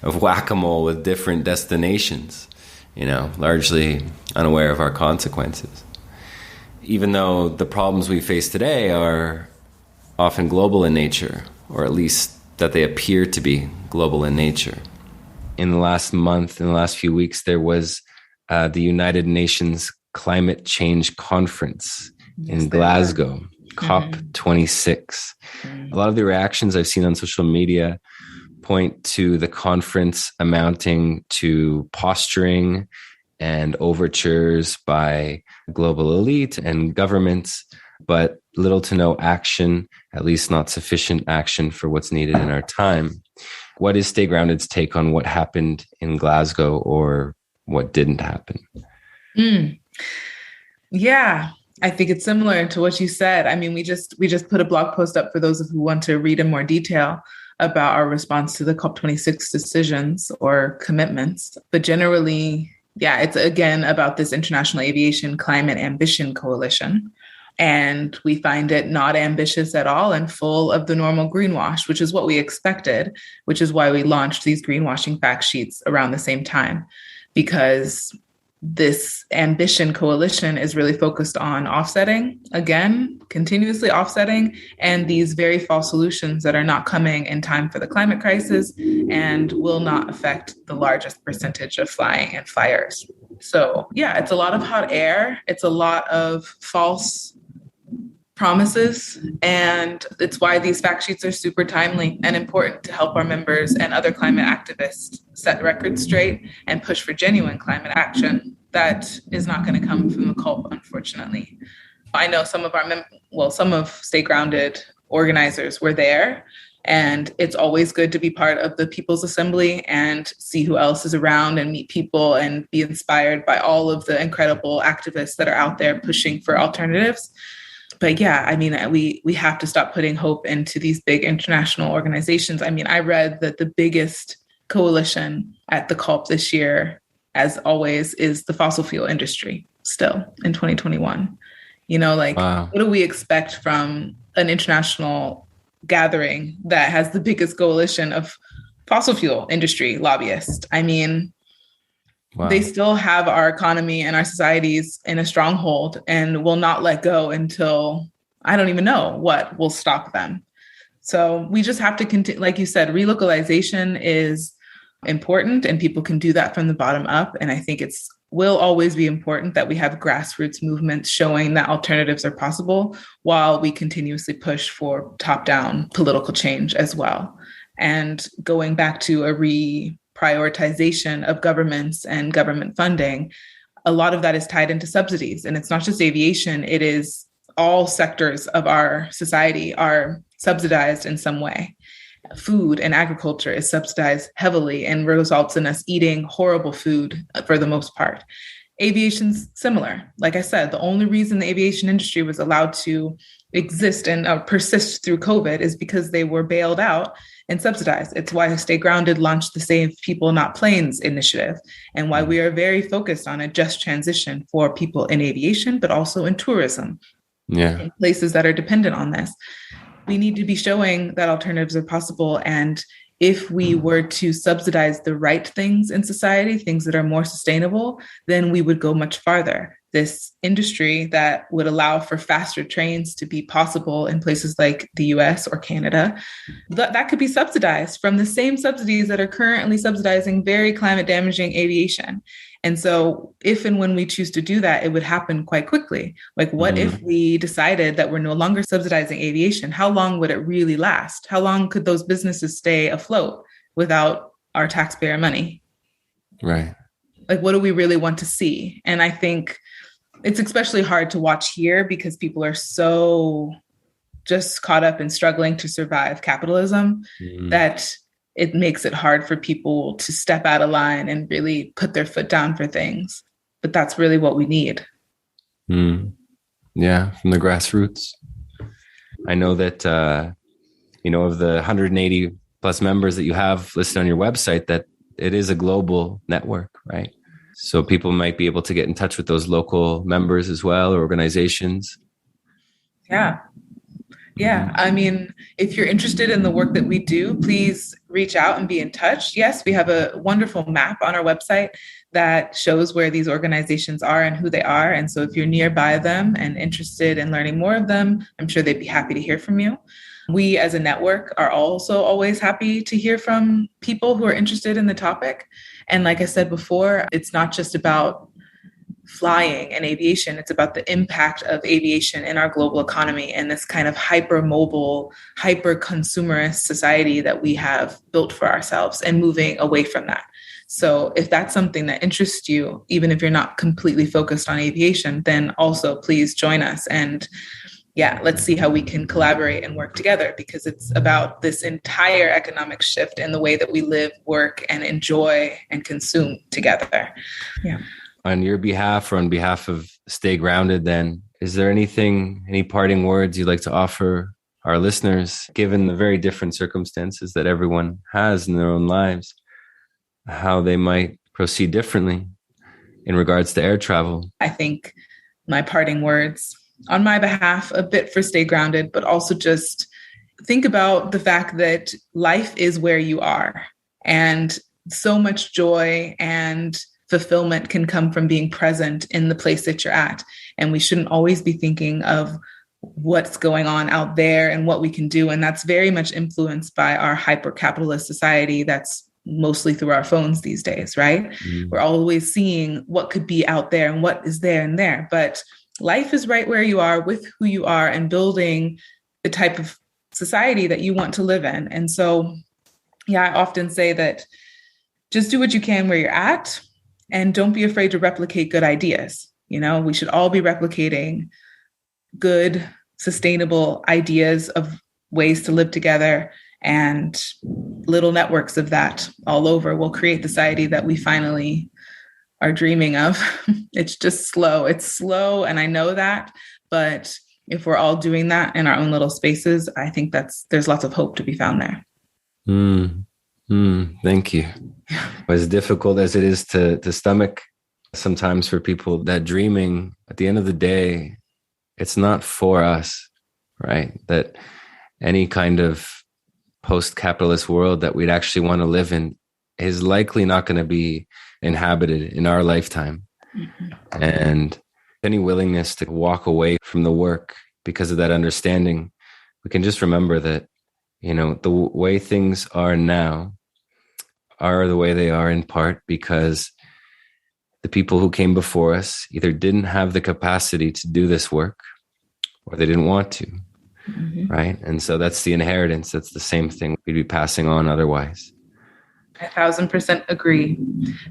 whack-a-mole with different destinations, you know, largely unaware of our consequences. Even though the problems we face today are often global in nature, or at least that they appear to be global in nature. In the last month, in the last few weeks, there was the United Nations Climate Change Conference in Glasgow, COP26. A lot of the reactions I've seen on social media point to the conference amounting to posturing and overtures by global elite and governments, but little to no action, at least not sufficient action for what's needed in our time. What is Stay Grounded's take on what happened in Glasgow, or what didn't happen? Yeah, I think it's similar to what you said. I mean, we just put a blog post up for those who want to read in more detail about our response to the COP26 decisions or commitments. But generally, yeah, it's again about this International Aviation Climate Ambition Coalition. And we find it not ambitious at all and full of the normal greenwash, which is what we expected, which is why we launched these greenwashing fact sheets around the same time, because this ambition coalition is really focused on offsetting, again, continuously offsetting, and these very false solutions that are not coming in time for the climate crisis and will not affect the largest percentage of flying and fires. So yeah, it's a lot of hot air. It's a lot of false promises. And it's why these fact sheets are super timely and important to help our members and other climate activists set records straight and push for genuine climate action that is not going to come from the COP, unfortunately. I know some of Stay Grounded organizers were there, and it's always good to be part of the People's Assembly and see who else is around and meet people and be inspired by all of the incredible activists that are out there pushing for alternatives. But yeah, I mean, we have to stop putting hope into these big international organizations. I mean, I read that the biggest coalition at the COP this year, as always, is the fossil fuel industry still in 2021. You know, like, wow. What do we expect from an international gathering that has the biggest coalition of fossil fuel industry lobbyists? I mean, wow. They still have our economy and our societies in a stronghold and will not let go until I don't even know what will stop them. So we just have to continue. Like you said, relocalization is important and people can do that from the bottom up. And I think will always be important that we have grassroots movements showing that alternatives are possible while we continuously push for top-down political change as well. And going back to a prioritization of governments and government funding, a lot of that is tied into subsidies. And it's not just aviation, it is all sectors of our society are subsidized in some way. Food and agriculture is subsidized heavily and results in us eating horrible food for the most part. Aviation's similar. Like I said, the only reason the aviation industry was allowed to exist and persist through COVID is because they were bailed out and subsidized. It's why Stay Grounded launched the Save People Not Planes initiative, and why we are very focused on a just transition for people in aviation, but also in tourism, in places that are dependent on this. We need to be showing that alternatives are possible. And if we were to subsidize the right things in society, things that are more sustainable, then we would go much farther. This industry that would allow for faster trains to be possible in places like the US or Canada, that could be subsidized from the same subsidies that are currently subsidizing very climate damaging aviation. And so if and when we choose to do that, it would happen quite quickly. Like, what if we decided that we're no longer subsidizing aviation? How long would it really last? How long could those businesses stay afloat without our taxpayer money? Right. Like, what do we really want to see? And I think it's especially hard to watch here because people are so just caught up in struggling to survive capitalism that it makes it hard for people to step out of line and really put their foot down for things. But that's really what we need. Yeah, from the grassroots. I know that, of the 180 plus members that you have listed on your website, that it is a global network, right? So people might be able to get in touch with those local members as well, or organizations. Yeah. I mean, if you're interested in the work that we do, please reach out and be in touch. Yes, we have a wonderful map on our website that shows where these organizations are and who they are. And so if you're nearby them and interested in learning more of them, I'm sure they'd be happy to hear from you. We as a network are also always happy to hear from people who are interested in the topic. And like I said before, it's not just about flying and aviation. It's about the impact of aviation in our global economy and this kind of hyper-mobile, hyper-consumerist society that we have built for ourselves, and moving away from that. So if that's something that interests you, even if you're not completely focused on aviation, then also please join us. And let's see how we can collaborate and work together, because it's about this entire economic shift in the way that we live, work, and enjoy and consume together. Yeah. On your behalf, or on behalf of Stay Grounded, then, is there any parting words you'd like to offer our listeners, given the very different circumstances that everyone has in their own lives, how they might proceed differently in regards to air travel? I think my parting words on my behalf, a bit for Stay Grounded, but also just think about the fact that life is where you are, and so much joy and fulfillment can come from being present in the place that you're at. And we shouldn't always be thinking of what's going on out there and what we can do. And that's very much influenced by our hyper-capitalist society that's mostly through our phones these days, right? We're always seeing what could be out there and what is there and there. But life is right where you are, with who you are, and building the type of society that you want to live in. And so, I often say that just do what you can where you're at, and don't be afraid to replicate good ideas. We should all be replicating good, sustainable ideas of ways to live together, and little networks of that all over will create the society that we finally are dreaming of. It's just slow. It's slow, and I know that. But if we're all doing that in our own little spaces, I think there's lots of hope to be found there. Thank you. As difficult as it is to stomach sometimes for people, that dreaming, at the end of the day, it's not for us, right? That any kind of post-capitalist world that we'd actually want to live in is likely not going to be inhabited in our lifetime. And any willingness to walk away from the work because of that understanding, we can just remember that, the way things are now are the way they are in part because the people who came before us either didn't have the capacity to do this work, or they didn't want to, right? And so that's the inheritance. That's the same thing we'd be passing on otherwise. 1,000% agree.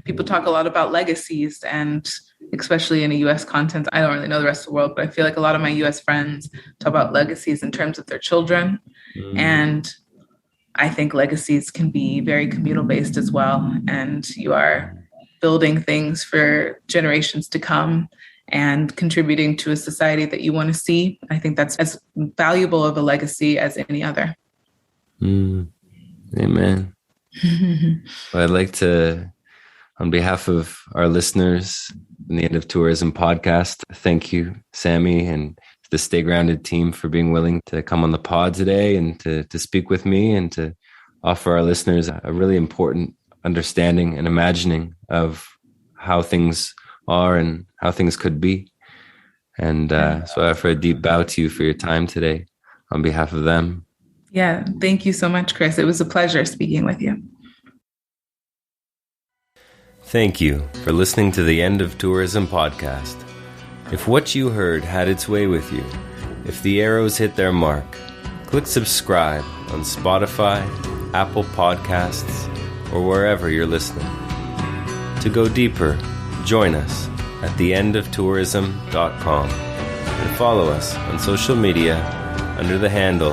People talk a lot about legacies, and especially in a US context, I don't really know the rest of the world, but I feel like a lot of my US friends talk about legacies in terms of their children. And I think legacies can be very communal based as well. And you are building things for generations to come and contributing to a society that you want to see. I think that's as valuable of a legacy as any other. Amen. Well, I'd like to, on behalf of our listeners in the End of Tourism podcast, thank you, Samie, and the Stay Grounded team for being willing to come on the pod today and to speak with me and to offer our listeners a really important understanding and imagining of how things are and how things could be. And so I offer a deep bow to you for your time today on behalf of them. Yeah, thank you so much, Chris. It was a pleasure speaking with you. Thank you for listening to the End of Tourism podcast. If what you heard had its way with you, if the arrows hit their mark, click subscribe on Spotify, Apple Podcasts, or wherever you're listening. To go deeper, join us at theendoftourism.com and follow us on social media under the handle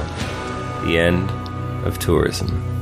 The End of Tourism.